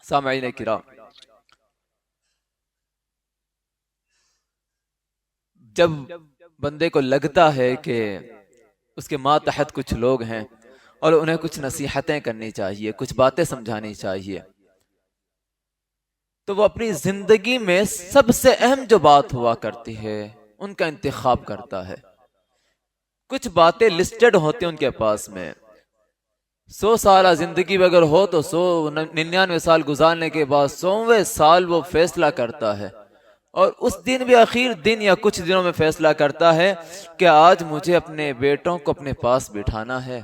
سامعین کرام، جب بندے کو لگتا ہے کہ اس کے ماتحت کچھ لوگ ہیں اور انہیں کچھ نصیحتیں کرنی چاہیے، کچھ باتیں سمجھانی چاہیے، تو وہ اپنی زندگی میں سب سے اہم جو بات ہوا کرتی ہے ان کا انتخاب کرتا ہے۔ کچھ باتیں لسٹڈ ہوتی ہیں ان کے پاس میں، 100 سالہ زندگی میں اگر ہو تو 99 سال گزارنے کے بعد 100ویں سال وہ فیصلہ کرتا ہے، اور اس دن بھی اخیر دن یا کچھ دنوں میں فیصلہ کرتا ہے کہ آج مجھے اپنے بیٹوں کو اپنے پاس بٹھانا ہے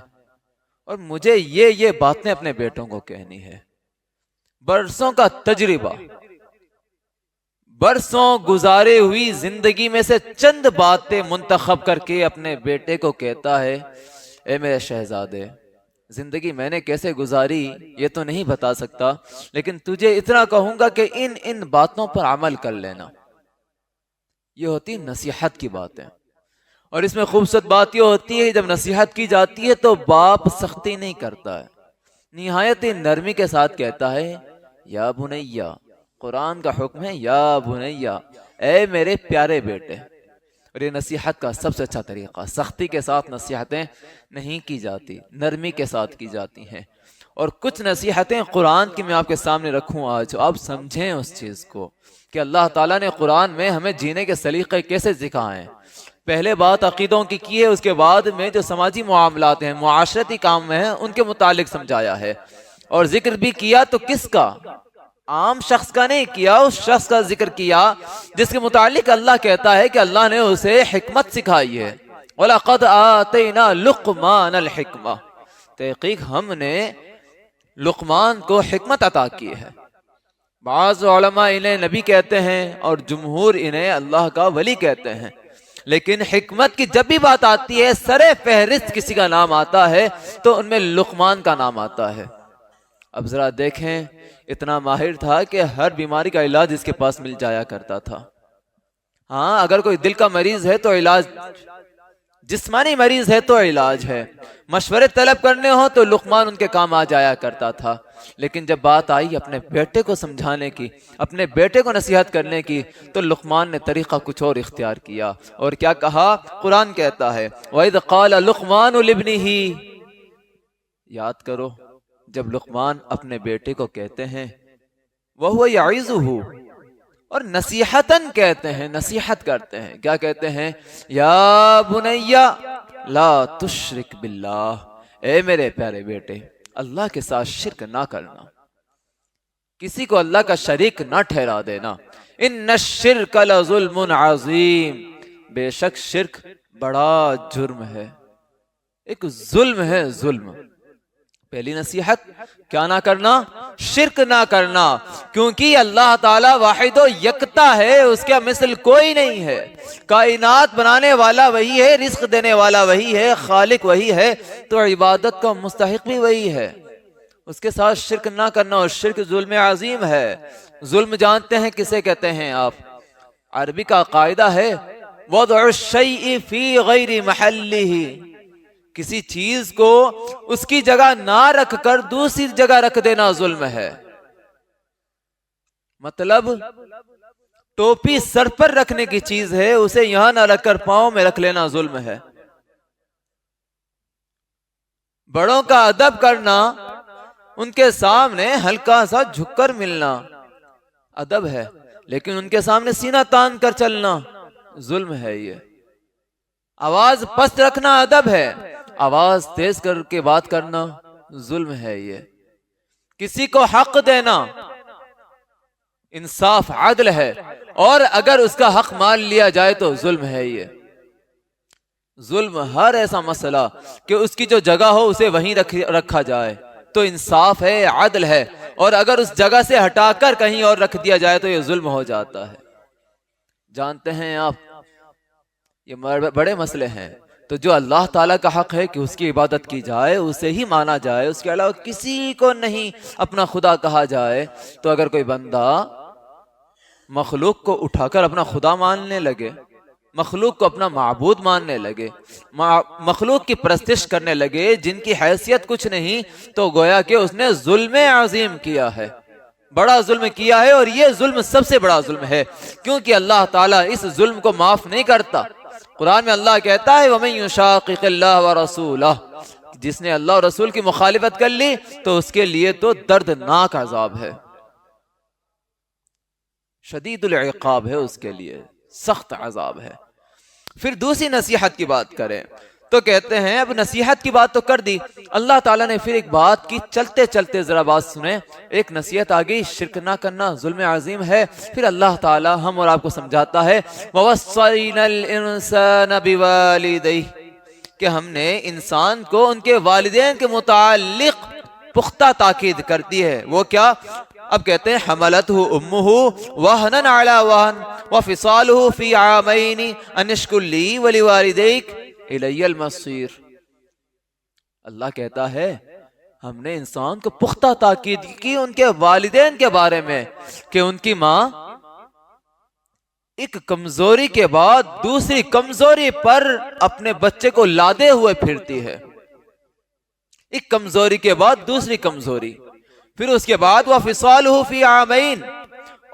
اور مجھے یہ باتیں اپنے بیٹوں کو کہنی ہے۔ برسوں کا تجربہ، برسوں گزارے ہوئی زندگی میں سے چند باتیں منتخب کر کے اپنے بیٹے کو کہتا ہے، اے میرے شہزادے، زندگی میں نے کیسے گزاری یہ تو نہیں بتا سکتا، لیکن تجھے اتنا کہوں گا کہ ان باتوں پر عمل کر لینا۔ یہ ہوتی نصیحت کی باتیں، اور اس میں خوبصورت بات یہ ہوتی ہے جب نصیحت کی جاتی ہے تو باپ سختی نہیں کرتا ہے، نہایت نرمی کے ساتھ کہتا ہے، یا بنیا، قرآن کا حکم ہے یا بنیا، اے میرے پیارے بیٹے۔ اور یہ نصیحت کا سب سے اچھا طریقہ، سختی کے ساتھ نصیحتیں نہیں کی جاتی، نرمی کے ساتھ کی جاتی ہیں۔ اور کچھ نصیحتیں قرآن کی میں آپ کے سامنے رکھوں آج، آپ سمجھیں اس چیز کو کہ اللہ تعالیٰ نے قرآن میں ہمیں جینے کے سلیقے کیسے سکھائے ہیں۔ پہلے بات عقیدوں کی ہے، اس کے بعد میں جو سماجی معاملات ہیں، معاشرتی کام میں ہیں، ان کے متعلق سمجھایا ہے، اور ذکر بھی کیا تو کس کا؟ عام شخص کا نہیں کیا، اس شخص کا ذکر کیا جس کے متعلق اللہ کہتا ہے کہ اللہ نے اسے حکمت سکھائی ہے۔ وَلَقَدْ آتَيْنَا لُقْمَانَ الْحِكْمَةَ، تحقیق ہم نے لقمان کو حکمت عطا کی ہے۔ بعض علماء انہیں نبی کہتے ہیں اور جمہور انہیں اللہ کا ولی کہتے ہیں، لیکن حکمت کی جب بھی بات آتی ہے، سر فہرست کسی کا نام آتا ہے تو ان میں لقمان کا نام آتا ہے۔ اب ذرا دیکھیں، اتنا ماہر تھا کہ ہر بیماری کا علاج اس کے پاس مل جایا کرتا تھا۔ ہاں، اگر کوئی دل کا مریض ہے تو علاج، جسمانی مریض ہے تو علاج ہے، مشورے طلب کرنے ہو تو لقمان ان کے کام آ جایا کرتا تھا۔ لیکن جب بات آئی اپنے بیٹے کو سمجھانے کی، اپنے بیٹے کو نصیحت کرنے کی، تو لقمان نے طریقہ کچھ اور اختیار کیا، اور کیا کہا؟ قرآن کہتا ہے وَإِذْ قَالَ لُقْمَانُ لِابْنِهِ، یاد کرو جب لقمان اپنے بیٹے کو کہتے ہیں وَهُوَ يَعِظُهُ، اور نصیحتاً کہتے ہیں، نصیحت کرتے ہیں، کیا کہتے ہیں؟ یا بنیا لا تشرک باللہ، اے میرے پیارے بیٹے، اللہ کے ساتھ شرک نہ کرنا، کسی کو اللہ کا شریک نہ ٹھہرا دینا۔ ان الشرک لظلم عظیم، بے شک شرک بڑا جرم ہے، ایک ظلم ہے، ظلم۔ پہلی نصیحت کیا نہ کرنا؟ شرک نہ کرنا، کیونکہ اللہ تعالیٰ واحد و یکتا ہے، اس کے مثل کوئی نہیں ہے، کائنات بنانے والا وہی ہے، رزق دینے والا وہی ہے، خالق وہی ہے، تو عبادت کا مستحق بھی وہی ہے، اس کے ساتھ شرک نہ کرنا، اور شرک ظلم عظیم ہے۔ ظلم جانتے ہیں کسے کہتے ہیں آپ؟ عربی کا قاعدہ ہے وضع الشیء فی غیر محلہ، کسی چیز کو اس کی جگہ نہ رکھ کر دوسری جگہ رکھ دینا ظلم ہے۔ مطلب ٹوپی سر پر رکھنے کی چیز ہے، اسے یہاں نہ رکھ کر پاؤں میں رکھ لینا ظلم ہے۔ بڑوں کا ادب کرنا، ان کے سامنے ہلکا سا جھک کر ملنا ادب ہے، لیکن ان کے سامنے سینہ تان کر چلنا ظلم ہے۔ یہ آواز پست رکھنا ادب ہے، آواز تیز کر کے بات کرنا ظلم ہے۔ یہ کسی کو حق دینا انصاف عدل ہے، اور اگر اس کا حق مان لیا جائے تو ظلم ہے۔ یہ ظلم ہر ایسا مسئلہ کہ اس کی جو جگہ ہو اسے وہیں رکھا جائے تو انصاف ہے، عدل ہے، اور اگر اس جگہ سے ہٹا کر کہیں اور رکھ دیا جائے تو یہ ظلم ہو جاتا ہے۔ جانتے ہیں آپ، یہ بڑے مسئلے ہیں۔ تو جو اللہ تعالیٰ کا حق ہے کہ اس کی عبادت کی جائے، اسے ہی مانا جائے، اس کے علاوہ کسی کو نہیں اپنا خدا کہا جائے، تو اگر کوئی بندہ مخلوق کو اٹھا کر اپنا خدا ماننے لگے، مخلوق کو اپنا معبود ماننے لگے، مخلوق کی پرستش کرنے لگے جن کی حیثیت کچھ نہیں، تو گویا کہ اس نے ظلم عظیم کیا ہے۔ بڑا ظلم کیا ہے، اور یہ ظلم سب سے بڑا ظلم ہے، کیونکہ اللہ تعالیٰ اس ظلم کو معاف نہیں کرتا۔ قرآن میں اللہ کہتا ہے وَمَن يُشَاقِقِ اللَّهَ وَرَسُولَهُ، جس نے اللہ اور رسول کی مخالفت کر لی تو اس کے لیے تو دردناک عذاب ہے، شدید العقاب ہے، اس کے لیے سخت عذاب ہے۔ پھر دوسری نصیحت کی بات کریں تو کہتے ہیں اب نصیحت کی بات تو کر دی، اللہ تعالیٰ نے پھر ایک بات کی، چلتے چلتے ذرا بات سنیں، ایک نصیحت آ گئی، شرک نہ کرنا ظلم عظیم ہے، پھر اللہ تعالیٰ ہم اور آپ کو سمجھاتا ہے وَوَصَّيْنَا الْإِنسَانَ بِوَالِدَيْهِ، کہ ہم نے انسان کو ان کے والدین کے متعلق پختہ تاکید کرتی ہے۔ وہ کیا؟ اب کہتے ہیں حملتہ امہ وہنن علی وہن وفصالہ فی عامین ان اشکر لی ولوالدیک الی المصیر۔ اللہ کہتا ہے ہم نے انسان کو پختہ تاکید کی ان کے والدین کے بارے میں کہ ان کی ماں ایک کمزوری کے بعد دوسری کمزوری پر اپنے بچے کو لادے ہوئے پھرتی ہے، ایک کمزوری کے بعد دوسری کمزوری، پھر اس کے بعد وَفِصَالُهُ فِي عَامَيْن،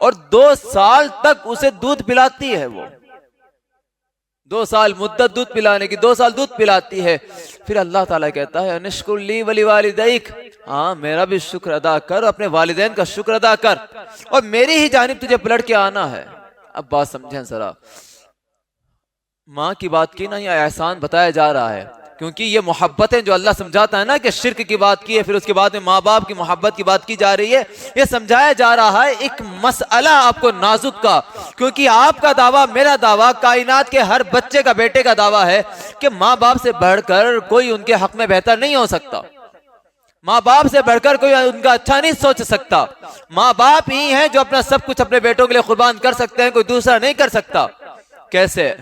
اور 2 سال تک اسے دودھ پلاتی ہے، وہ 2 سال مدت دودھ پلانے کی، 2 سال دودھ پلاتی ہے۔ پھر اللہ تعالیٰ کہتا ہے انشکر لی وَلِوَالِدَيْک، ہاں میرا بھی شکر ادا کر، اپنے والدین کا شکر ادا کر، اور میری ہی جانب تجھے پلٹ کے آنا ہے۔ اب بات سمجھیں ذرا، ماں کی بات کی نا، یہ احسان بتایا جا رہا ہے، کیونکہ یہ محبتیں جو اللہ سمجھاتا ہے نا کہ شرک کی بات کی ہے، پھر اس کے بعد میں ماں باپ کی محبت کی بات کی جا رہی ہے، یہ سمجھایا جا رہا ہے ایک مسئلہ آپ کو نازک کا، کیونکہ آپ کا دعویٰ، میرا دعویٰ، کائنات کے ہر بچے کا، بیٹے کا دعویٰ ہے کہ ماں باپ سے بڑھ کر کوئی ان کے حق میں بہتر نہیں ہو سکتا، ماں باپ سے بڑھ کر کوئی ان کا اچھا نہیں سوچ سکتا، ماں باپ ہی ہیں جو اپنا سب کچھ اپنے بیٹوں کے لیے قربان کر سکتے ہیں، کوئی دوسرا نہیں کر سکتا۔ کیسے؟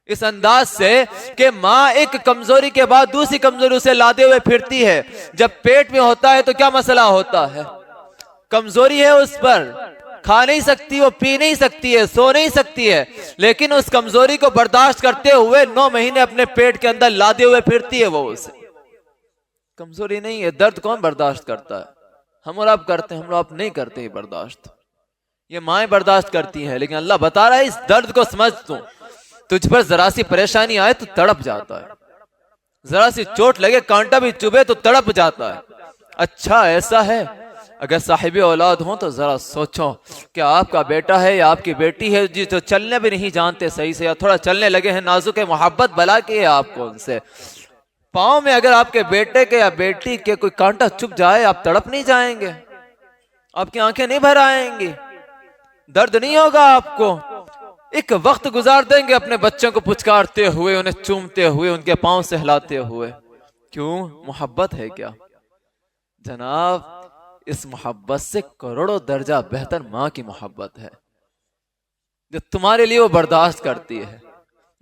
اس انداز سے کہ ماں ایک کمزوری کے بعد دوسری کمزوری اسے لادے ہوئے پھرتی ہے، جب پیٹ میں ہوتا ہے تو کیا مسئلہ ہوتا ہے؟ کمزوری ہے اس پر، کھا نہیں سکتی، وہ پی نہیں سکتی ہے، سو نہیں سکتی ہے، لیکن اس کمزوری کو برداشت کرتے ہوئے 9 مہینے اپنے پیٹ کے اندر لادے ہوئے پھرتی ہے، وہ اسے کمزوری نہیں ہے۔ درد کون برداشت کرتا ہے؟ ہم اور آپ کرتے ہیں، ہم اور آپ نہیں کرتے یہ برداشت، یہ مائیں برداشت کرتی ہیں، لیکن اللہ بتا رہا ہے اس درد کو سمجھ تو، تجھ پر ذرا سی پریشانی آئے تو تڑپ جاتا ہے، ذرا سی چوٹ لگے، کانٹا بھی چبھے تو تڑپ جاتا ہے۔ اچھا ایسا ہے، اگر صاحب اولاد ہوں تو ذرا سوچو کہ آپ کا بیٹا ہے یا آپ کی بیٹی ہے جی تو چلنے بھی نہیں جانتے صحیح سے، یا تھوڑا چلنے لگے ہیں، نازک ہے، محبت بلا کی ہے آپ کو ان سے، پاؤں میں اگر آپ کے بیٹے کے یا بیٹی کے کوئی کانٹا چپ جائے آپ تڑپ نہیں جائیں گے؟ آپ کی آنکھیں نہیں بھر آئیں گی؟ درد نہیں ہوگا آپ کو؟ ایک وقت گزار دیں گے اپنے بچوں کو پچکارتے ہوئے، انہیں چومتے ہوئے، ان کے پاؤں سے ہلاتے ہوئے، کیوں؟ محبت ہے کیا جناب؟ اس محبت سے کروڑوں درجہ بہتر ماں کی محبت ہے، جو تمہارے لیے وہ برداشت کرتی ہے،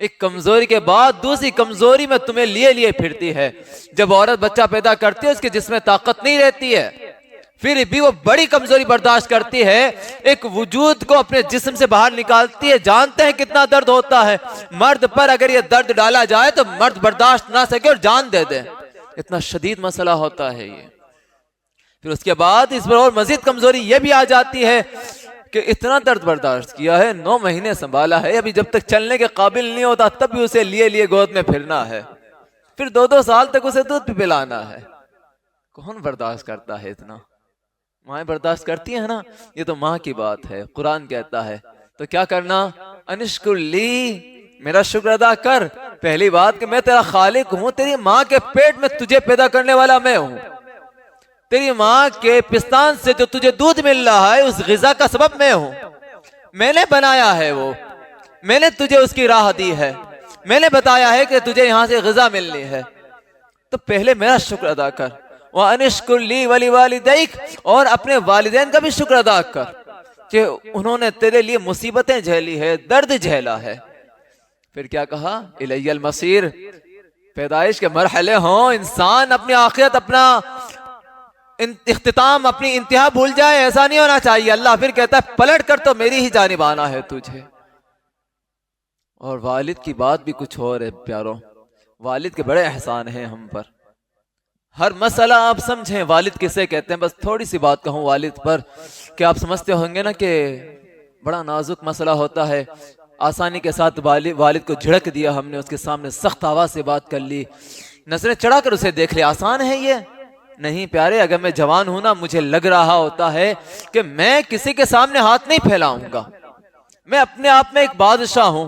ایک کمزوری کے بعد دوسری کمزوری میں تمہیں لیے پھرتی ہے۔ جب عورت بچہ پیدا کرتی ہے اس کے جسم میں طاقت نہیں رہتی ہے، پھر بھی وہ بڑی کمزوری برداشت کرتی ہے، ایک وجود کو اپنے جسم سے باہر نکالتی ہے، جانتے ہیں کتنا درد ہوتا ہے، مرد پر اگر یہ درد ڈالا جائے تو مرد برداشت نہ سکے اور جان دے دے، اتنا شدید مسئلہ ہوتا ہے یہ۔ پھر اس کے بعد اس پر اور مزید کمزوری یہ بھی آ جاتی ہے کہ اتنا درد برداشت کیا ہے، 9 مہینے سنبھالا ہے، ابھی جب تک چلنے کے قابل نہیں ہوتا تب بھی اسے لیے گود میں پھرنا ہے، پھر 2 سال تک اسے دودھ بھی پلانا ہے، کون برداشت کرتا ہے اتنا؟ مائیں برداشت کرتی ہیں نا، یہ تو ماں کی بات ہے۔ قرآن کہتا ہے تو کیا کرنا؟ انشکر لی، میرا شکر ادا کر۔ پہلی بات کہ میں تیرا خالق ہوں، تیری ماں کے پیٹ میں تجھے پیدا کرنے والا میں ہوں، تیری ماں کے پستان سے جو تجھے دودھ مل رہا ہے اس غذا کا سبب میں ہوں، میں نے بنایا ہے، وہ میں نے تجھے اس کی راہ دی ہے، میں نے بتایا ہے کہ تجھے یہاں سے غذا ملنی ہے، تو پہلے میرا شکر ادا کر۔ وَأَنِشْكُرْ لِي وَلِوَالِدَيْكَ، اور اپنے والدین کا بھی شکر ادا کر کہ انہوں نے تیرے لیے مصیبتیں جھیلی ہے، درد جھیلا ہے۔ پھر کیا کہا؟ اِلَيَّ الْمَصِيرُ، پیدائش کے مرحلے ہوں، انسان اپنی آخرت، اپنا اختتام، اپنی انتہا بھول جائے، ایسا نہیں ہونا چاہیے۔ اللہ پھر کہتا ہے پلٹ کر تو میری ہی جانب آنا ہے تجھے۔ اور والد کی بات بھی کچھ اور ہے پیاروں، والد کے بڑے احسان ہیں ہم پر۔ ہر مسئلہ آپ سمجھیں والد کسے کہتے ہیں. بس تھوڑی سی بات کہوں والد پر کہ آپ سمجھتے ہوں گے نا کہ بڑا نازک مسئلہ ہوتا ہے. آسانی کے ساتھ والد کو جھڑک دیا ہم نے, اس کے سامنے سخت آواز سے بات کر لی, نظریں چڑھا کر اسے دیکھ لیا. آسان ہے یہ؟ نہیں پیارے. اگر میں جوان ہوں نا, مجھے لگ رہا ہوتا ہے کہ میں کسی کے سامنے ہاتھ نہیں پھیلاؤں گا. میں اپنے آپ میں ایک بادشاہ ہوں,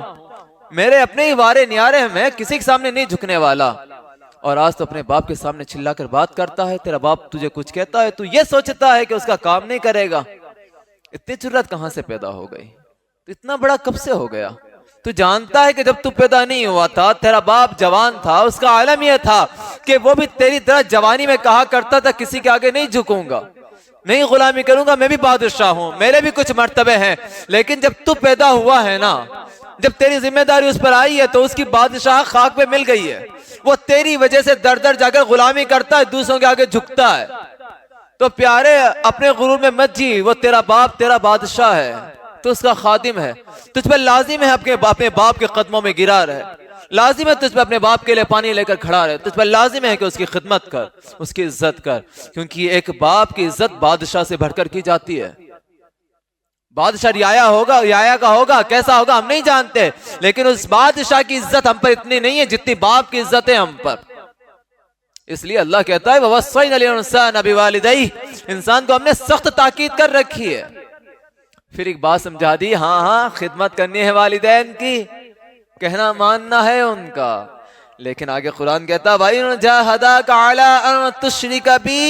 میرے اپنے ہی وارے نیارے ہیں, میں کسی کے سامنے نہیں جھکنے والا. اور آج تو اپنے باپ کے سامنے چلا کر بات کرتا ہے. تیرا باپ تجھے کچھ کہتا ہے تو یہ سوچتا ہے کہ اس کا کام نہیں کرے گا. اتنی جرأت کہاں سے پیدا ہو گئی؟ تو اتنا بڑا کب سے ہو گیا؟ تو جانتا ہے کہ جب تو پیدا نہیں ہوا تھا تیرا باپ جوان تھا, اس کا عالم یہ تھا کہ وہ بھی تیری طرح جوانی میں کہا کرتا تھا کسی کے آگے نہیں جھکوں گا, نہیں غلامی کروں گا, میں بھی بادشاہ ہوں, میرے بھی کچھ مرتبے ہیں. لیکن جب تو پیدا ہوا ہے نا, جب تیری ذمہ داری اس پر آئی ہے تو اس کی بادشاہ خاک پہ مل گئی ہے. وہ تیری وجہ سے در در جا کر غلامی کرتا ہے, دوسروں کے آگے جھکتا ہے. تو پیارے اپنے غرور میں مت جی, وہ تیرا باپ تیرا بادشاہ ہے, تو اس کا خادم ہے. تجھ پر لازم ہے اپنے باپ کے قدموں میں گرا رہے, لازم ہے تجھ پر اپنے باپ کے لیے پانی لے کر کھڑا رہے, تجھ پر لازم ہے کہ اس کی خدمت کر, اس کی عزت کر, کیونکہ ایک باپ کی عزت بادشاہ سے بڑھ کر کی جاتی ہے. بادشاہ رعایا ہوگا, رعایا کا ہوگا, کیسا ہوگا ہم نہیں جانتے, لیکن اس بادشاہ کی عزت ہم پر اتنی نہیں ہے جتنی باپ کی عزت ہے ہم پر. اس لیے اللہ کہتا ہے وَوَصَّيْنَا الْإِنسَانَ بِوَالِدَيْهِ, انسان کو ہم نے سخت تاکید کر رکھی ہے. پھر ایک بات سمجھا دی, ہاں خدمت کرنی ہے والدین کی, کہنا ماننا ہے ان کا. لیکن آگے قرآن کہتا وَإِن جَاهَدَاكَ عَلَىٰ أَن تُشْرِكَ بِي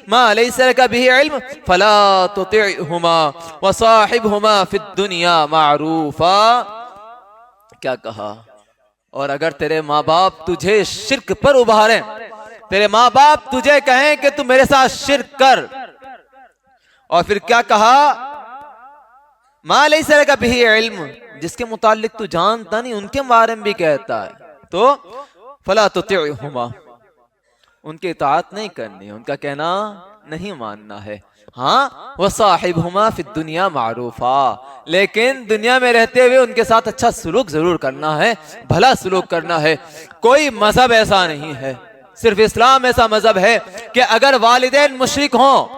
مَا لَيْسَ لَكَ بِهِ عِلْمٌ فَلَا تُطِعْهُمَا وَصَاحِبْهُمَا فِي الدُّنْيَا مَعْرُوفًا. کیا کہا؟ اور اگر تیرے ماں باپ تجھے شرک پر ابھاریں, تیرے ماں باپ تجھے کہیں کہ تو میرے ساتھ شرک کر, اور پھر کیا کہا؟ مَا لَيْسَ لَكَ بِهِ عِلْمٌ, جس کے متعلق تو جانتا نہیں, ان کے بارے میں بھی کہتا ہے. تو فلا تطعهما, ان کی اطاعت نہیں کرنی, ان کا کہنا نہیں ماننا ہے. ہاں وصاحبهما فی الدنیا معروفا, لیکن دنیا میں رہتے ہوئے ان کے ساتھ اچھا سلوک ضرور کرنا ہے, بھلا سلوک کرنا ہے. کوئی مذہب ایسا نہیں ہے, صرف اسلام ایسا مذہب ہے کہ اگر والدین مشرک ہوں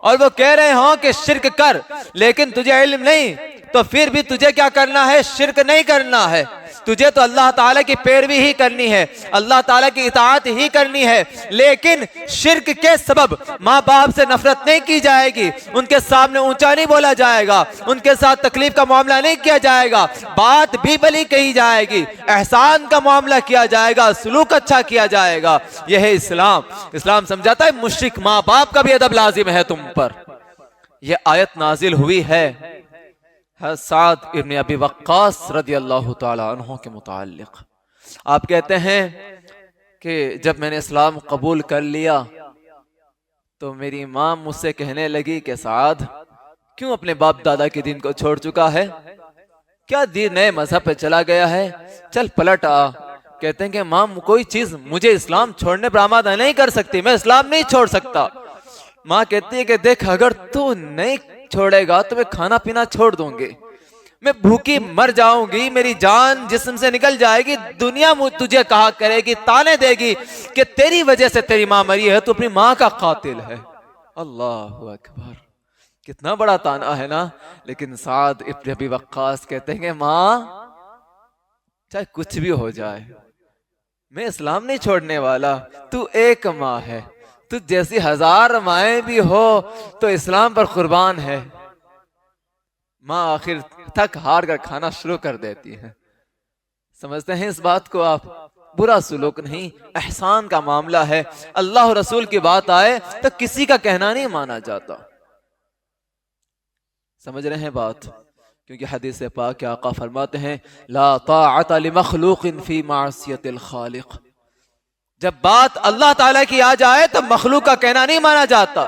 اور وہ کہہ رہے ہوں کہ شرک کر, لیکن تجھے علم نہیں, تو پھر بھی تجھے کیا کرنا ہے؟ شرک نہیں کرنا ہے. تجھے تو اللہ تعالیٰ کی پیروی ہی کرنی ہے, اللہ تعالیٰ کی اطاعت ہی کرنی ہے. لیکن شرک کے سبب ماں باپ سے نفرت نہیں کی جائے گی, ان کے سامنے اونچا نہیں بولا جائے گا, ان کے ساتھ تکلیف کا معاملہ نہیں کیا جائے گا, بات بھی بھلی کہی جائے گی, احسان کا معاملہ کیا جائے گا, سلوک اچھا کیا جائے گا. یہ ہے اسلام. اسلام سمجھاتا ہے مشرک ماں باپ کا بھی ادب لازم ہے تم پر. یہ آیت نازل ہوئی ہے سعد ابن ابی وقاص رضی اللہ تعالی عنہ کے متعلق. آپ کہتے ہیں کہ جب میں نے اسلام قبول کر لیا تو میری ماں مجھ سے کہنے لگی کہ سعد کیوں اپنے باپ دادا کے دین کو چھوڑ چکا ہے, کیا دین نئے مذہب پہ چلا گیا ہے, چل پلٹ آ. کہتے ہیں کہ ماں کوئی چیز مجھے اسلام چھوڑنے پر آمادہ نہیں کر سکتی, میں اسلام نہیں چھوڑ سکتا. ماں کہتی ہے کہ دیکھ اگر تو نہیں چھوڑے گا تو میں کھانا پینا چھوڑ دوں گی, میں بھوکی مر جاؤں گی, میری جان جسم سے نکل جائے گی, دنیا تجھے کہا کرے گی, تانے دے گی کہ تیری وجہ سے تیری ماں مری ہے, تو اپنی ماں کا قاتل ہے. اللہ اکبر, کتنا بڑا تانا ہے نا. لیکن سعد ابن ابی وقاص کہتے ہیں کہ ماں چاہے کچھ بھی ہو جائے میں اسلام نہیں چھوڑنے والا, تو ایک ماں ہے, تو جیسی 1000 مائیں بھی ہو تو اسلام پر قربان ہے. ماں آخر تھک ہار کر کھانا شروع کر دیتی ہے. سمجھتے ہیں اس بات کو آپ؟ برا سلوک نہیں, احسان کا معاملہ ہے. اللہ رسول کی بات آئے تو کسی کا کہنا نہیں مانا جاتا. سمجھ رہے ہیں بات؟ کیونکہ حدیث پاک آقا فرماتے ہیں لا طاعت لمخلوق فی معصیت الخالق. جب بات اللہ تعالیٰ کی آ جائے تو مخلوق کا کہنا نہیں مانا جاتا.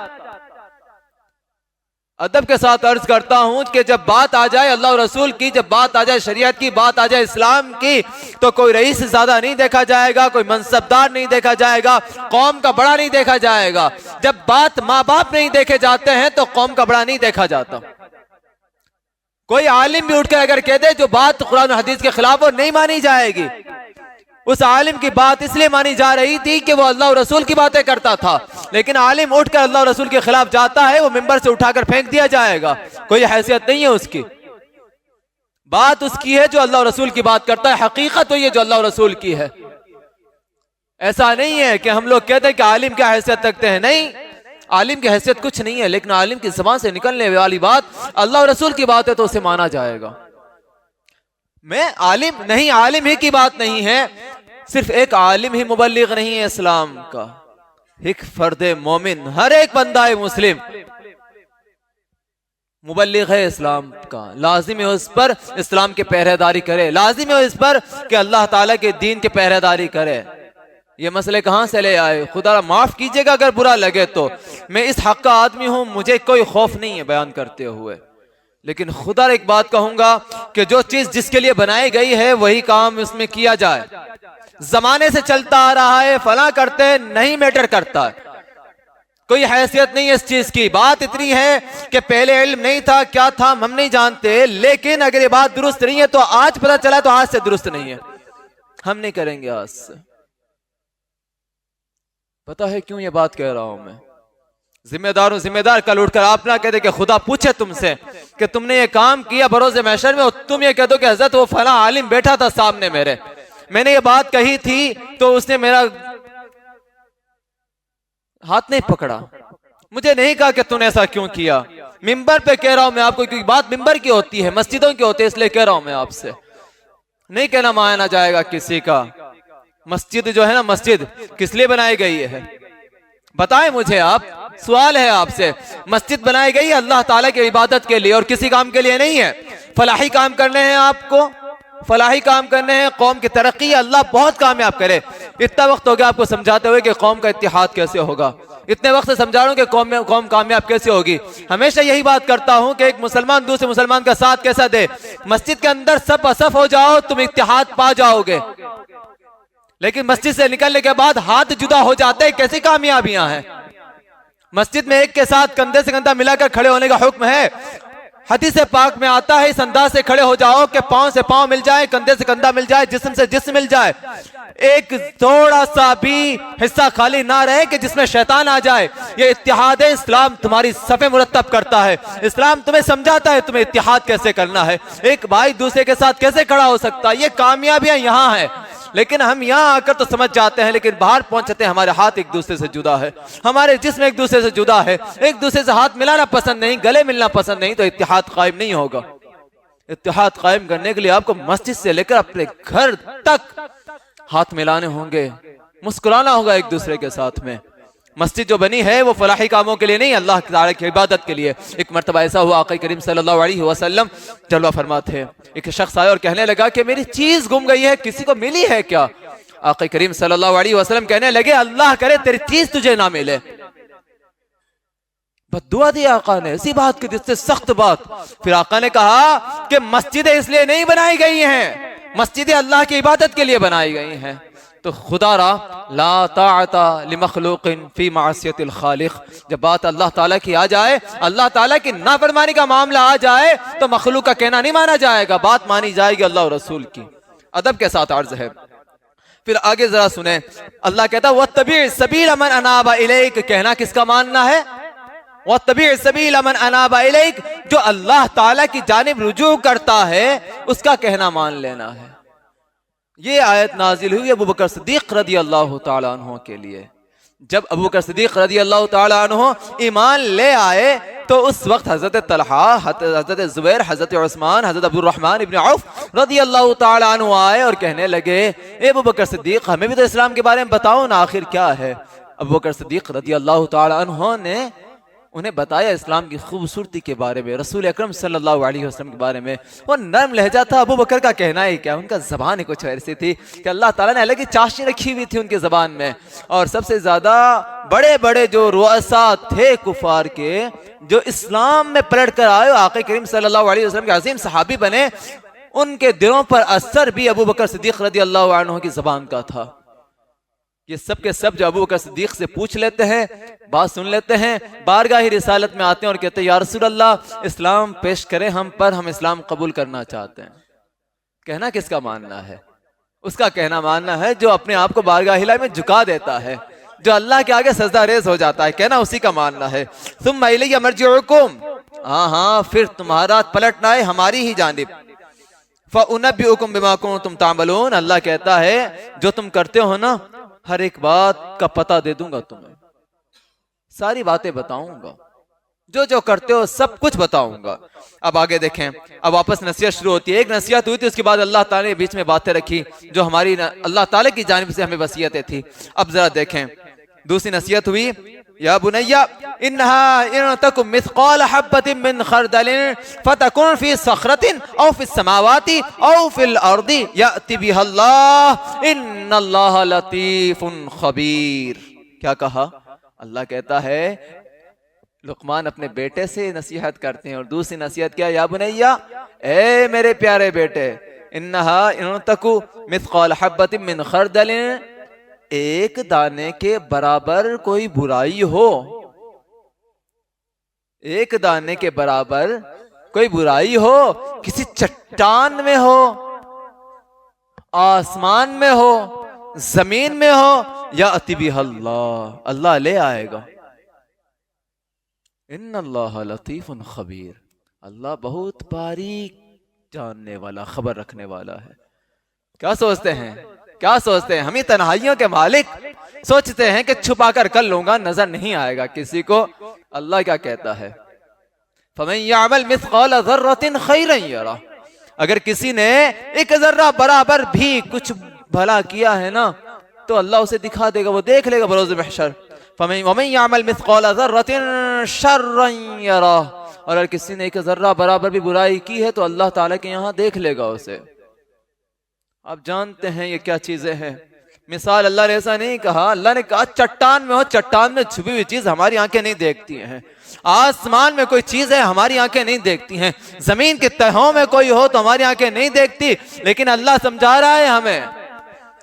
ادب کے ساتھ عرض کرتا ہوں کہ جب بات آ جائے اللہ رسول کی, جب بات آ جائے شریعت کی, بات آ جائے اسلام کی, تو کوئی رئیس زیادہ نہیں دیکھا جائے گا, کوئی منصبدار نہیں دیکھا جائے گا, قوم کا بڑا نہیں دیکھا جائے گا. جب بات ماں باپ نہیں دیکھے جاتے ہیں تو قوم کا بڑا نہیں دیکھا جاتا. کوئی عالم بھی اٹھ کے اگر کہہ دے جو بات قرآن و حدیث کے خلاف وہ نہیں مانی جائے گی. اس عالم کی بات اس لیے مانی جا رہی تھی کہ وہ اللہ اور رسول کی باتیں کرتا تھا، لیکن عالم اٹھ کر اللہ اور رسول کے خلاف جاتا ہے، وہ ممبر سے اٹھا کر پھینک دیا جائے گا، کوئی حیثیت نہیں ہے اس کی۔ بات اس کی ہے جو اللہ اور رسول کی بات کرتا ہے، حقیقت وہی ہے جو اللہ اور رسول کی ہے۔ ایسا نہیں ہے کہ ہم لوگ کہتے ہیں کہ عالم کیا حیثیت رکھتے ہیں، نہیں، عالم کی حیثیت کچھ نہیں ہے، لیکن عالم کی زبان سے نکلنے والی بات اللہ اور رسول کی بات ہے تو اسے مانا جائے گا۔ میں عالم نہیں، عالم ہی کی بات نہیں ہے، صرف ایک عالم ہی مبلغ نہیں ہے اسلام کا، ایک فرد مومن، ہر ایک بندہ مسلم مبلغ ہے اسلام کا، لازم ہے اس پر اسلام کے پہرے داری کرے، لازم ہے اس پر کہ اللہ تعالیٰ کے دین کے پہرے داری کرے۔ یہ مسئلے کہاں سے لے آئے؟ خدا معاف کیجئے گا اگر برا لگے تو، میں اس حق کا آدمی ہوں، مجھے کوئی خوف نہیں ہے بیان کرتے ہوئے، لیکن خدا ایک بات کہوں گا کہ جو چیز جس کے لیے بنائی گئی ہے وہی کام اس میں کیا جائے۔ زمانے سے چلتا آ رہا ہے فلاں کرتے نہیں میٹر کرتا ہے، کوئی حیثیت نہیں ہے اس چیز کی، بات اتنی ہے کہ پہلے علم نہیں تھا، کیا تھا ہم نہیں جانتے، لیکن اگر یہ بات درست نہیں ہے تو آج پتہ چلا تو آج سے درست نہیں ہے، ہم نہیں کریں گے آج سے۔ پتہ ہے کیوں یہ بات کہہ رہا ہوں میں؟ ذمہ دار کل اٹھ کر آپ نہ کہتے کہ خدا پوچھے تم سے کہ تم نے یہ کام کیا بروز محشر میں، اور تم یہ کہہ دو کہ حضرت وہ فلاں عالم بیٹھا تھا سامنے میرے، میں نے یہ بات کہی تھی تو اس نے میرا ہاتھ نہیں پکڑا، مجھے نہیں کہا کہ تم نے ایسا کیوں کیا۔ ممبر پہ کہہ رہا ہوں میں آپ کو، کیونکہ بات ممبر کی ہوتی ہے، مسجدوں کی ہوتی ہے، اس لیے کہہ رہا ہوں میں آپ سے، نہیں کہنا مانا جائے گا کسی کا۔ مسجد جو ہے نا، مسجد کس لیے بنائی گئی ہے بتائیں مجھے آپ، سوال ہے آپ سے۔ مسجد بنائی گئی اللہ تعالیٰ کی عبادت کے لیے اور کسی کام کے لیے نہیں ہے۔ فلاحی کام کرنے ہیں آپ کو، فلاحی کام کرنے ہیں، قوم کی ترقی، اللہ بہت کامیاب کرے۔ اتنا وقت ہو گیا آپ کو سمجھاتے ہوئے کہ قوم کا اتحاد کیسے ہوگا، اتنے وقت سے سمجھا رہا ہوں کہ قوم کامیاب کیسے ہوگی۔ ہمیشہ یہی بات کرتا ہوں کہ ایک مسلمان دوسرے مسلمان کا ساتھ کیسا دے۔ مسجد کے اندر سب اصف ہو جاؤ تم اتحاد پا جاؤ گے، لیکن مسجد سے نکلنے کے بعد ہاتھ جدا ہو جاتے ہیں، کیسی کامیابیاں ہیں۔ مسجد میں ایک کے ساتھ کندھے سے کندھا ملا کر کھڑے ہونے کا حکم ہے، حدیث پاک میں آتا ہے اس انداز سے کھڑے ہو جاؤ کہ پاؤں سے پاؤں مل جائے، کندھے سے کندھا مل جائے، جسم سے جسم مل جائے، ایک تھوڑا سا بھی حصہ خالی نہ رہے کہ جس میں شیطان آ جائے۔ یہ اتحاد ہے، اسلام تمہاری صفیں مرتب کرتا ہے، اسلام تمہیں سمجھاتا ہے تمہیں اتحاد کیسے کرنا ہے، ایک بھائی دوسرے کے ساتھ کیسے کھڑا ہو سکتا ہے۔ یہ کامیابیاں یہاں ہیں، لیکن ہم یہاں آ کر تو سمجھ جاتے ہیں، لیکن باہر پہنچتے ہیں ہمارے ہاتھ ایک دوسرے سے جدا ہے، ہمارے جسم ایک دوسرے سے جدا ہے، ایک دوسرے سے ہاتھ ملانا پسند نہیں، گلے ملنا پسند نہیں، تو اتحاد قائم نہیں ہوگا۔ اتحاد قائم کرنے کے لیے آپ کو مسجد سے لے کر اپنے گھر تک ہاتھ ملانے ہوں گے، مسکرانا ہوگا ایک دوسرے کے ساتھ میں۔ مسجد جو بنی ہے وہ فلاحی کاموں کے لیے نہیں، اللہ تعالیٰ کی عبادت کے لیے۔ ایک مرتبہ ایسا ہوا آقا کریم صلی اللہ علیہ وسلم جلوہ فرما تھے، ایک شخص آیا اور کہنے لگا کہ میری چیز گم گئی ہے، کسی کو ملی ہے کیا؟ آقا کریم صلی اللہ علیہ وسلم کہنے لگے اللہ کرے تیری چیز تجھے نہ ملے۔ بس دعا دی آقا نے، اسی بات کی جس سے سخت بات۔ پھر آقا نے کہا کہ مسجدیں اس لیے نہیں بنائی گئی ہیں، مسجدیں اللہ کی عبادت کے لیے بنائی گئی ہیں۔ تو خدا را لا طاعت لمخلوق فی معصیت الخالق، جب بات اللہ تعالیٰ کی آ جائے، اللہ تعالیٰ کی نافرمانی کا معاملہ آ جائے تو مخلوق کا کہنا نہیں مانا جائے گا، بات مانی جائے گی اللہ اور رسول کی۔ ادب کے ساتھ عرض ہے، پھر آگے ذرا سنیں، اللہ کہتا ہے وَاتَّبِعْ سَبِيلَ مَنْ أَنَابَ إِلَيْكَ، کہنا کس کا ماننا ہے؟ وَاتَّبِعْ سَبِيلَ مَنْ أَنَابَ إِلَيْكَ، جو اللہ تعالیٰ کی جانب رجوع کرتا ہے اس کا کہنا مان لینا ہے۔ یہ آیت نازل ہوئی ابو بکر صدیق رضی اللہ تعالیٰ عنہ کے لیے۔ جب ابو بکر صدیق رضی اللہ تعالیٰ عنہ ایمان لے آئے تو اس وقت حضرت طلحہ، حضرت زبیر، حضرت عثمان، حضرت عبد الرحمن ابن عوف رضی اللہ تعالیٰ عنہ آئے اور کہنے لگے اے ابو بکر صدیق ہمیں بھی تو اسلام کے بارے میں بتاؤ نا، آخر کیا ہے؟ ابو بکر صدیق رضی اللہ تعالیٰ عنہ نے انہیں بتایا اسلام کی خوبصورتی کے بارے میں، رسول اکرم صلی اللہ علیہ وسلم کے بارے میں۔ وہ نرم لہجہ تھا ابو بکر کا، کہنا ہی کیا، ان کا زبان ہی کچھ ایسی تھی کہ اللہ تعالیٰ نے الگ ہی چاشنی رکھی ہوئی تھی ان کے زبان میں۔ اور سب سے زیادہ بڑے بڑے جو رؤساء تھے کفار کے، جو اسلام میں پلٹ کر آئے، آقا کریم صلی اللہ علیہ وسلم کے عظیم صحابی بنے، ان کے دلوں پر اثر بھی ابو بکر صدیق رضی اللہ عنہ کی زبان کا تھا۔ یہ سب کے سب جو ابو بکر صدیق سے پوچھ لیتے ہیں، بات سن لیتے ہیں، بارگاہ رسالت میں آتے ہیں اور کہتے ہیں یا رسول اللہ اسلام پیش کریں ہم پر، ہم اسلام قبول کرنا چاہتے ہیں۔ کہنا کس کا ماننا ہے؟ اس کا کہنا ماننا ہے جو اپنے آپ کو بارگاہ الہی میں جھکا دیتا ہے، جو اللہ کے آگے سجدہ ریز ہو جاتا ہے، کہنا اسی کا ماننا ہے۔ ثم الی مرجعکم، ہاں پھر تمہارا پلٹنا ہے ہماری ہی جانب۔ فَأُنَبِّئُكُمْ بِمَا كُنتُمْ تَعْمَلُونَ، اللہ کہتا ہے جو تم کرتے ہو نا، ہر ایک بات کا پتہ دے دوں گا تمہیں، ساری باتیں بتاؤں گا، جو جو کرتے ہو سب کچھ بتاؤں گا۔ اب آگے دیکھیں، اب واپس نصیحت شروع ہوتی ہے۔ ایک نصیحت ہوئی تھی، اس کے بعد اللہ تعالیٰ نے بیچ میں باتیں رکھی جو ہماری اللہ تعالیٰ کی جانب سے ہمیں وصیتیں تھی۔ اب ذرا دیکھیں، دوسری نصیحت ہوئی، یا بنی انہا ان تکم مثقال حبۃ من خردل فتکن فی صخرۃ او فی السماوات او فی الارض یأتی بها اللہ ان اللہ لطیف خبیر۔ کیا کہا؟ اللہ کہتا ہے، لقمان اپنے بیٹے سے نصیحت کرتے ہیں، اور دوسری نصیحت کیا؟ یا بنیا، اے میرے پیارے بیٹے، انہا ان تکو مثقال حبۃ من خردل، ایک دانے کے برابر کوئی برائی ہو، ایک دانے کے برابر کوئی برائی ہو، کسی چٹان میں ہو، آسمان میں ہو، زمین میں ہو، یأتی بها اللہ، اللہ لے آئے گا۔ ان اللہ لطیف خبیر، اللہ بہت باریک جاننے والا، خبر رکھنے والا ہے۔ کیا سوچتے ہیں، کیا سوچتے ہیں؟ ہم ہی تنہائیوں کے مالک سوچتے ہیں کہ چھپا کر کر لوں گا، نظر نہیں آئے گا کسی کو۔ اللہ کیا کہتا ہے؟ فَمَن يَعْمَلْ مِثْقَالَ ذَرَّةٍ خَيْرًا يَرَهُ، اگر کسی نے ایک ذرہ برابر بھی کچھ بھلا کیا ہے نا تو اللہ اسے دکھا دے گا، وہ دیکھ لے گا بروز محشر۔ وَمَن يَعْمَلْ مِثْقَالَ ذَرَّةٍ شَرًّا يَرَهُ، اور اگر کسی نے ایک ذرہ برابر بھی برائی کی ہے تو اللہ تعالیٰ کے یہاں دیکھ لے گا اسے۔ آپ جانتے ہیں یہ کیا چیزیں ہیں؟ مثال اللہ نے ایسا نہیں کہا، اللہ نے کہا چٹان میں ہو، چٹان میں چھپی ہوئی چیز ہماری آنکھیں نہیں دیکھتی ہیں، آسمان میں کوئی چیز ہے ہماری آنکھیں نہیں دیکھتی ہیں، زمین کے تہوں میں کوئی ہو تو ہماری آنکھیں نہیں دیکھتی، لیکن اللہ سمجھا رہا ہے ہمیں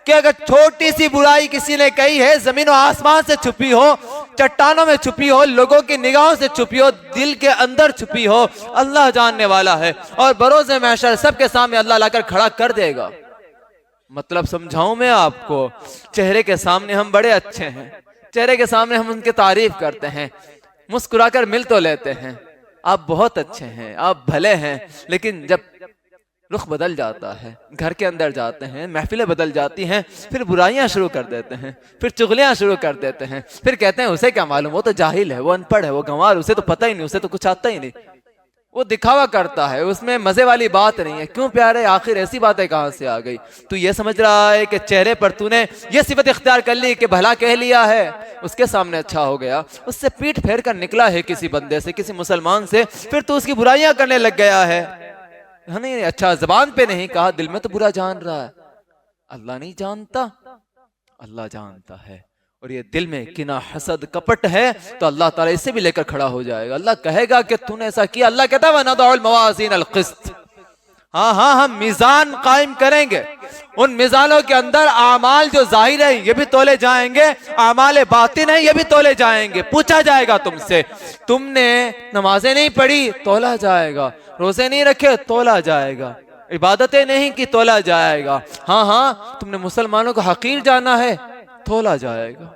کہ اگر چھوٹی سی برائی کسی نے کہی ہے، زمین و آسمان سے چھپی ہو، چٹانوں میں چھپی ہو، لوگوں کی نگاہوں سے چھپی ہو، دل کے اندر چھپی ہو، اللہ جاننے والا ہے، اور بروز محشر سب کے سامنے اللہ لا کر کھڑا کر دے گا۔ مطلب سمجھاؤں میں آپ کو، چہرے کے سامنے ہم بڑے اچھے ہیں، چہرے کے سامنے ہم ان کی تعریف کرتے ہیں، مسکرا کر مل تو لیتے ہیں، آپ بہت اچھے ہیں، آپ بھلے ہیں، لیکن جب رخ بدل جاتا ہے، گھر کے اندر جاتے ہیں، محفلیں بدل جاتی ہیں، پھر برائیاں شروع کر دیتے ہیں، پھر چغلیاں شروع کر دیتے ہیں، پھر کہتے ہیں اسے کیا معلوم، وہ تو جاہل ہے، وہ ان پڑھ ہے، وہ گنوار، اسے تو پتہ ہی نہیں، اسے تو کچھ آتا ہی نہیں، وہ دکھاوا کرتا ہے، اس میں مزے والی بات نہیں ہے۔ کیوں پیارے، آخر ایسی باتیں کہاں سے آ گئی؟ تو یہ سمجھ رہا ہے کہ چہرے پر تو نے یہ صفت اختیار کر لی کہ بھلا کہہ لیا ہے، اس کے سامنے اچھا ہو گیا، اس سے پیٹ پھیر کر نکلا ہے کسی بندے سے، کسی مسلمان سے، پھر تو اس کی برائیاں کرنے لگ گیا ہے۔ نہیں، اچھا زبان پہ نہیں کہا، دل میں تو برا جان رہا ہے۔ اللہ نہیں جانتا، اللہ جانتا ہے، اور یہ دل میں کینہ، حسد، کپٹ ہے تو اللہ تعالیٰ اسے بھی لے کر کھڑا ہو جائے گا۔ اللہ کہے گا کہ تو نے ایسا کیا، اللہ کہتا ہے وَنَضَعُ الْمَوَازِينَ الْقِسْطَ، ہاں ہم میزان قائم کریں گے، ان میزانوں کے اندر اعمال جو ظاہر ہیں یہ بھی تولے جائیں گے، اعمال باطن ہیں یہ بھی تولے جائیں گے۔ پوچھا جائے گا تم سے، تم نے نمازیں نہیں پڑھی، تولا جائے گا، روزے نہیں رکھے، تولا جائے گا، عبادتیں نہیں کی، تولا جائے گا، ہاں تم نے مسلمانوں کو حقیر جانا ہے، تولا جائے گا،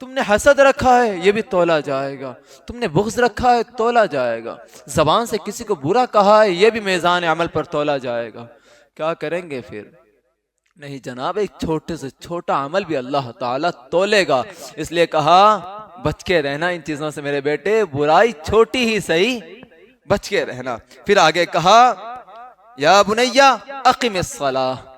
تم نے حسد رکھا ہے یہ بھی تولا جائے گا، تم نے بغض رکھا ہے تولا جائے گا، زبان سے کسی کو برا کہا ہے یہ بھی میزان عمل پر تولا جائے گا۔ کیا کریں گے پھر؟ نہیں جناب، ایک چھوٹے سے چھوٹا عمل بھی اللہ تعالیٰ تولے گا، اس لیے کہا بچ کے رہنا ان چیزوں سے میرے بیٹے، برائی چھوٹی ہی صحیح بچ کے رہنا۔ پھر آگے کہا یا بنیا اقم الصلاۃ،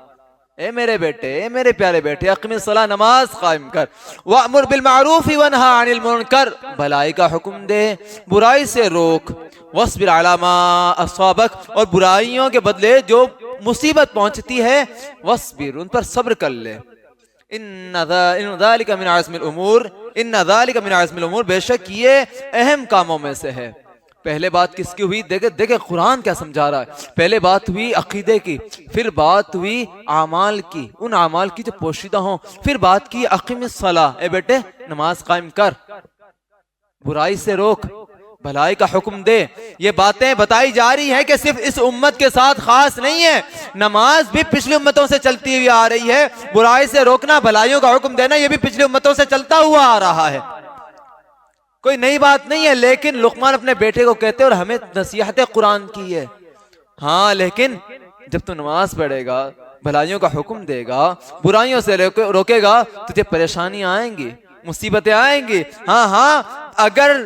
اے میرے بیٹے، اے میرے پیارے بیٹے، اقم الصلاۃ، نماز قائم کر، وَأْمُرْ بِالْمَعْرُوفِ وَانْهَ عَنِ الْمُنْكَرِ، بھلائی کا حکم دے، برائی سے روک، وَاصْبِرْ عَلَىٰ مَا أَصَابَكَ، اور برائیوں کے بدلے جو مصیبت پہنچتی ہے وَاصْبِرْ، ان پر صبر کر لے، إِنَّ ذَلِكَ مِنْ عَزْمِ الْأُمُورِ، بے شک یہ اہم کاموں میں سے ہے۔ پہلے بات کس کی ہوئی؟ دیکھیں قرآن کیا سمجھا رہا ہے۔ پہلے بات ہوئی عقیدے کی، پھر بات ہوئی اعمال کی، ان اعمال کی جو پوشیدہ ہوں، پھر بات کی اقیم الصلاۃ، اے بیٹے نماز قائم کر، برائی سے روک، بھلائی کا حکم دے. یہ باتیں بتائی جا رہی ہیں کہ صرف اس امت کے ساتھ خاص نہیں ہے, نماز بھی پچھلی امتوں سے چلتی ہوئی آ رہی ہے. برائی سے روکنا, بھلائیوں کا حکم دینا, یہ بھی پچھلی امتوں سے چلتا ہوا آ رہا ہے, کوئی نئی بات نہیں ہے. لیکن لقمان اپنے بیٹے کو کہتے اور ہمیں نصیحت قرآن کی ہے, ہاں لیکن جب تو نماز پڑھے گا, بھلائیوں کا حکم دے گا, برائیوں سے روکے گا, تجھے پریشانیاں آئیں گی, مصیبتیں آئیں گی. ہاں اگر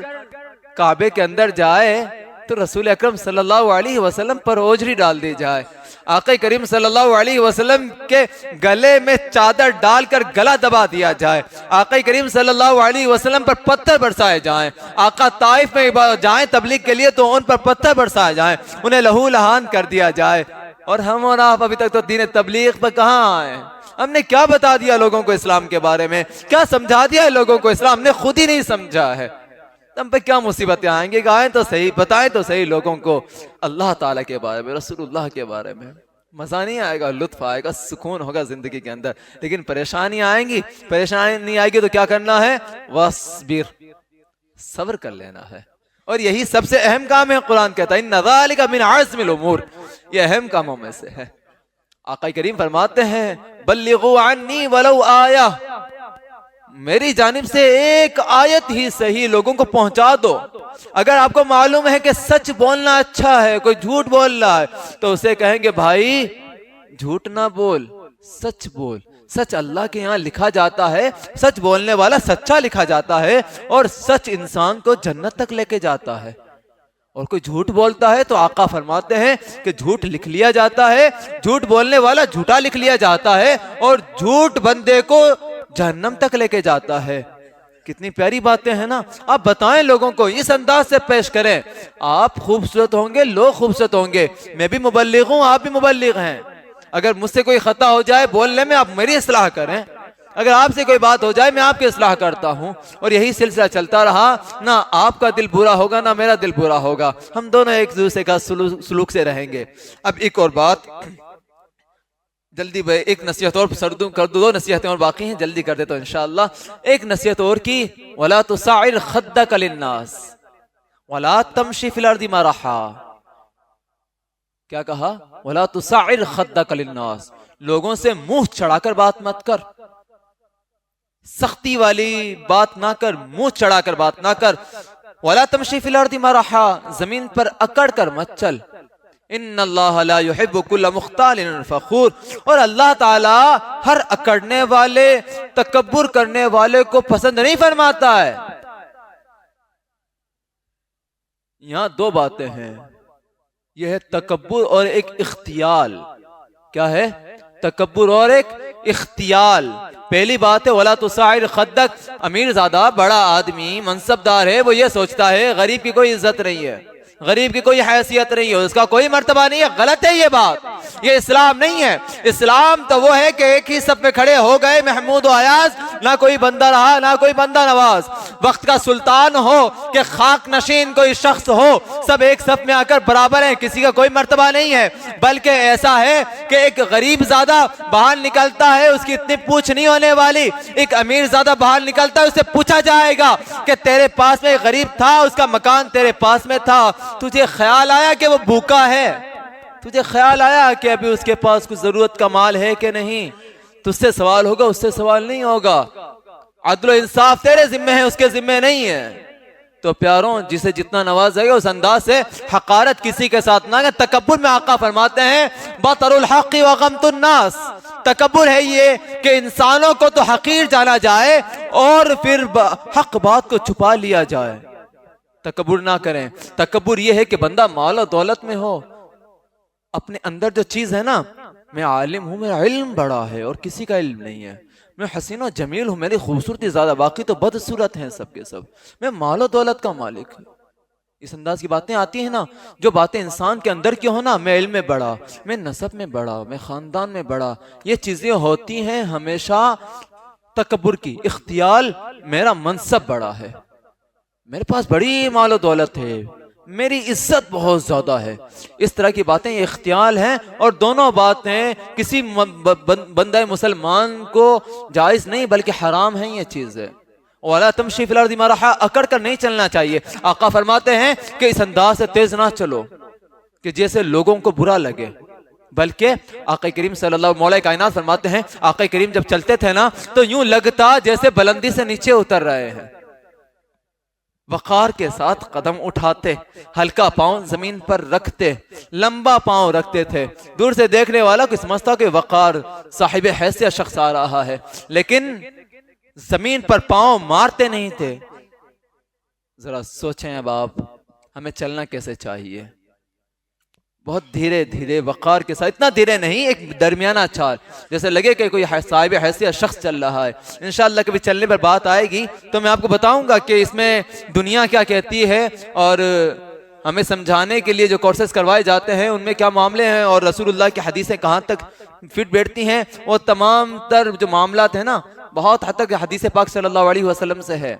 کعبے کے اندر جائے تو رسول اکرم صلی اللہ علیہ وسلم پر اوجری ڈال دی جائے, آقا کریم صلی اللہ علیہ وسلم کے گلے میں چادر ڈال کر گلا دبا دیا جائے, آقا کریم صلی اللہ علیہ وسلم پر پتھر برسائے جائیں, آقا طائف میں جائیں تبلیغ کے لیے تو ان پر پتھر برسائے جائیں, انہیں لہو لہان کر دیا جائے. اور ہم اور آپ ابھی تک تو دین تبلیغ پر کہاں آئے؟ ہم نے کیا بتا دیا لوگوں کو اسلام کے بارے میں, کیا سمجھا دیا ہے لوگوں کو اسلام, ہم نے خود ہی نہیں سمجھا ہے. ہم پہ کیا مصیبتیں آئیں گی؟ آئیں تو صحیح, بتائیں تو صحیح لوگوں کو اللہ تعالیٰ کے بارے میں, رسول اللہ کے بارے میں. مزہ نہیں آئے گا, لطف آئے گا, سکون ہوگا زندگی کے اندر, لیکن پریشانی آئیں گی. پریشانی نہیں آئے گی تو کیا کرنا ہے؟ وَاصْبِرْ, صبر کر لینا ہے. اور یہی سب سے اہم کام ہے. قرآن کہتا ہے اِنَّ ذَلِكَ مِنْ عَزْمِ الْأُمُورِ, یہ اہم کاموں میں سے ہے. آقا کریم فرماتے ہیں بلغوا عنی ولو آیہ, میری جانب سے ایک آیت ہی صحیح لوگوں کو پہنچا دو. اگر آپ کو معلوم ہے کہ سچ بولنا اچھا ہے, کوئی جھوٹ بول رہا ہے, تو اسے کہیں گے بھائی جھوٹ نہ بول, سچ بول. سچ اللہ کے یہاں لکھا جاتا ہے, سچ بولنے والا سچا لکھا جاتا ہے, اور سچ انسان کو جنت تک لے کے جاتا ہے. اور کوئی جھوٹ بولتا ہے تو آقا فرماتے ہیں کہ جھوٹ لکھ لیا جاتا ہے, جھوٹ بولنے والا جھوٹا لکھ لیا جاتا ہے, اور جھوٹ بندے کو جہنم تک لے کے جاتا ہے. کتنی پیاری باتیں ہیں نا. آپ بتائیں لوگوں کو, اس انداز سے پیش کریں. آپ خوبصورت ہوں گے, لوگ خوبصورت ہوں گے, میں بھی مبلغ ہوں, آپ بھی مبلغ ہیں. اگر مجھ سے کوئی خطا ہو جائے بولنے میں, آپ میری اصلاح کریں. اگر آپ سے کوئی بات ہو جائے, میں آپ کی اصلاح کرتا ہوں. اور یہی سلسلہ چلتا رہا, نہ آپ کا دل برا ہوگا نہ میرا دل برا ہوگا, ہم دونوں ایک دوسرے کا سلوک سے رہیں گے. اب ایک اور بات جلدی, ایک نصیحت اور سردوں کر دو, 2 نصیحتیں اور باقی ہیں, جلدی کر دیتا ہوں انشاءاللہ. ایک نصیحت اور کی, وَلَا تُسَعِّرْ خَدَّكَ لِلنَّاسِ وَلَا تَمْشِ فِي الْأَرْضِ مَرَحًا. کیا کہا؟ وَلَا تُسَعِّرْ خَدَّكَ لِلنَّاسِ, لوگوں سے منہ چڑھا کر بات مت کر, سختی والی بات نہ کر, منہ چڑھا کر بات نہ کر. وَلَا تَمْشِ فِي الْأَرْضِ مَرَحًا, زمین پر اکڑ کر مت چل. ان اللہ لا يحب كل مختال فخور, اور اللہ تعالی ہر اکڑنے والے, تکبر کرنے والے کو پسند نہیں فرماتا ہے. یہاں 2 باتیں ہیں, یہ ہے تکبر اور ایک اختیال. کیا ہے؟ تکبر اور ایک اختیال. پہلی بات ہے وَلَا تُسَعِّرْ خَدَّكَ, امیر زادہ بڑا آدمی منصب دار ہے, وہ یہ سوچتا ہے غریب کی کوئی عزت نہیں ہے, غریب کی کوئی حیثیت نہیں ہے, اس کا کوئی مرتبہ نہیں ہے. غلط ہے یہ بات, یہ اسلام نہیں ہے. اسلام تو وہ ہے کہ ایک ہی صف میں کھڑے ہو گئے محمود و ایاز, نہ کوئی بندہ رہا نہ کوئی بندہ نواز. وقت کا سلطان ہو کہ خاک نشین کوئی شخص ہو, سب ایک صف میں آ کر برابر ہیں, کسی کا کوئی مرتبہ نہیں ہے. بلکہ ایسا ہے کہ ایک غریب زادہ باہر نکلتا ہے, اس کی اتنی پوچھ نہیں ہونے والی. ایک امیر زادہ باہر نکلتا ہے, اسے پوچھا جائے گا کہ تیرے پاس میں ایک غریب تھا, اس کا مکان تیرے پاس میں تھا, تجھے خیال آیا کہ وہ بھوکا ہے, تجھے خیال آیا کہ ابھی اس کے پاس کچھ ضرورت کا مال ہے کہ نہیں؟ تجھ سے سوال ہوگا, اس سے سوال نہیں ہوگا. عدل و انصاف تیرے ذمہ ہے, اس کے ذمہ نہیں ہے. تو پیاروں, جسے جتنا نوازے گا اس انداز سے حقارت کسی کے ساتھ نہ کریں. تکبر میں آقا فرماتے ہیں بطر الحق وغمط الناس, تکبر ہے یہ کہ انسانوں کو تو حقیر جانا جائے اور پھر حق بات کو چھپا لیا جائے. تکبر نہ کریں. تکبر یہ ہے کہ بندہ مال و دولت میں ہو, اپنے اندر جو چیز ہے نا, میں عالم ہوں, میرا علم بڑا ہے اور کسی کا علم نہیں ہے, میں حسین و جمیل ہوں, میری خوبصورتی زیادہ, باقی تو بدصورت ہیں سب کے سب, میں مال و دولت کا مالک ہوں. اس انداز کی باتیں آتی ہیں نا, جو باتیں انسان کے اندر کی ہو نا, میں علم میں بڑا, میں نسب میں بڑا, میں خاندان میں بڑا, یہ چیزیں ہوتی ہیں ہمیشہ تکبر کی. اختیال, میرا منصب بڑا ہے, میرے پاس بڑی مال و دولت ہے, میری عزت بہت زیادہ ہے, اس طرح کی باتیں یہ اختیال ہیں. اور دونوں باتیں کسی بندہ مسلمان کو جائز نہیں بلکہ حرام ہیں یہ چیزیں. وَلَا تَمْشِي فِي الْأَرْضِ مَرَحًا، اکڑ کر نہیں چلنا چاہیے۔ آقا فرماتے ہیں کہ اس انداز سے تیز نہ چلو کہ جیسے لوگوں کو برا لگے، بلکہ آقا کریم صلی اللہ مولا کائنات فرماتے ہیں آقا کریم جب چلتے تھے نا تو یوں لگتا جیسے بلندی سے نیچے اتر رہے ہیں۔ وقار کے ساتھ قدم اٹھاتے، ہلکا پاؤں زمین پر رکھتے، لمبا پاؤں رکھتے تھے۔ دور سے دیکھنے والا کو سمجھتا کہ وقار صاحب حیثیت شخص آ رہا ہے، لیکن زمین پر پاؤں مارتے نہیں تھے۔ ذرا سوچیں اب آپ ہمیں چلنا کیسے چاہیے؟ بہت دھیرے دھیرے وقار کے ساتھ، اتنا دھیرے نہیں، ایک درمیانہ چال، جیسے لگے کہ کوئی صاحب حیثیت شخص چل رہا ہے۔ انشاءاللہ کبھی چلنے پر بات آئے گی تو میں آپ کو بتاؤں گا کہ اس میں دنیا کیا کہتی ہے اور ہمیں سمجھانے کے لیے جو کورسز کروائے جاتے ہیں ان میں کیا معاملے ہیں، اور رسول اللہ کی حدیثیں کہاں تک فٹ بیٹھتی ہیں۔ وہ تمام تر جو معاملات ہیں نا بہت حد تک حدیث پاک صلی اللہ علیہ وسلم سے ہے۔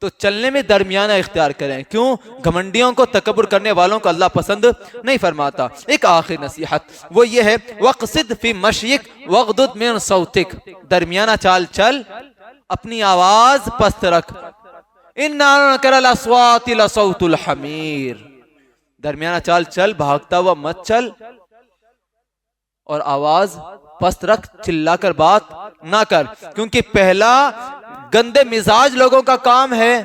تو چلنے میں درمیانہ اختیار کریں، کیوں؟ گھمنڈیوں کو، تکبر کرنے والوں کو اللہ پسند نہیں فرماتا۔ ایک آخری نصیحت وہ یہ ہے وَقْصِدْ فِي مَشْيِكْ وَغْضُضْ مِنْ صَوْتِكْ، درمیانہ چال چل، اپنی آواز پست رکھ۔ إِنَّ أَنْكَرَ الْأَصْوَاتِ لَصَوْتُ الْحَمِيرِ، درمیانہ چال چل، بھاگتا ہوا مت چل، اور آواز پست رکھ، چلا کر بات نہ کر، کیونکہ پہلا گندے مزاج لوگوں کا کام ہے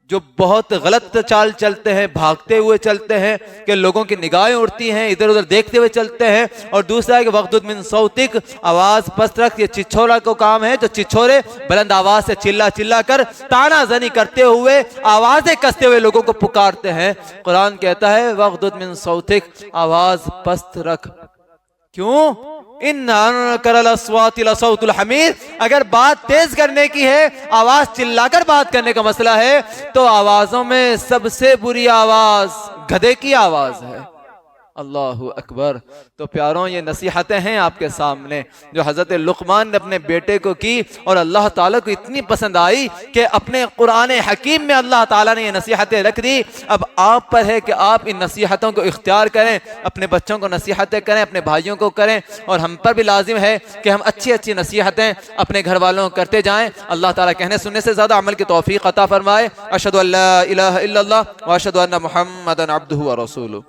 جو بہت غلط چال چلتے ہیں، بھاگتے ہوئے چلتے ہیں کہ لوگوں کی نگاہیں اڑتی ہیں، ادھر ادھر دیکھتے ہوئے چلتے ہیں۔ اور دوسرا ہے کہ وَغْضُضْ مِنْ صَوْتِكَ، آواز پست رکھ، یہ چچھورا کو کام ہے جو چچھورے بلند آواز سے چلا چلا کر تانا زنی کرتے ہوئے، آوازیں کستے ہوئے لوگوں کو پکارتے ہیں۔ قرآن کہتا ہے وَغْضُضْ مِنْ صَوْتِكَ، آواز پست رکھ، کیوں؟ ان انکر الاصوات لصوت الحمیر، اگر بات تیز کرنے کی ہے، آواز چلا کر بات کرنے کا مسئلہ ہے، تو آوازوں میں سب سے بری آواز گدھے کی آواز ہے۔ اللہ اکبر۔ تو پیاروں یہ نصیحتیں ہیں آپ کے سامنے جو حضرت لقمان نے اپنے بیٹے کو کی، اور اللہ تعالیٰ کو اتنی پسند آئی کہ اپنے قرآن حکیم میں اللہ تعالیٰ نے یہ نصیحتیں رکھ دی۔ اب آپ پر ہے کہ آپ ان نصیحتوں کو اختیار کریں، اپنے بچوں کو نصیحتیں کریں، اپنے بھائیوں کو کریں، اور ہم پر بھی لازم ہے کہ ہم اچھی اچھی نصیحتیں اپنے گھر والوں کو کرتے جائیں۔ اللہ تعالیٰ کہنے سننے سے زیادہ عمل کی توفیق عطا فرمائے۔ اشہد ان لا الہ الا اللہ واشہد ان محمدا عبدہ ورسولہ۔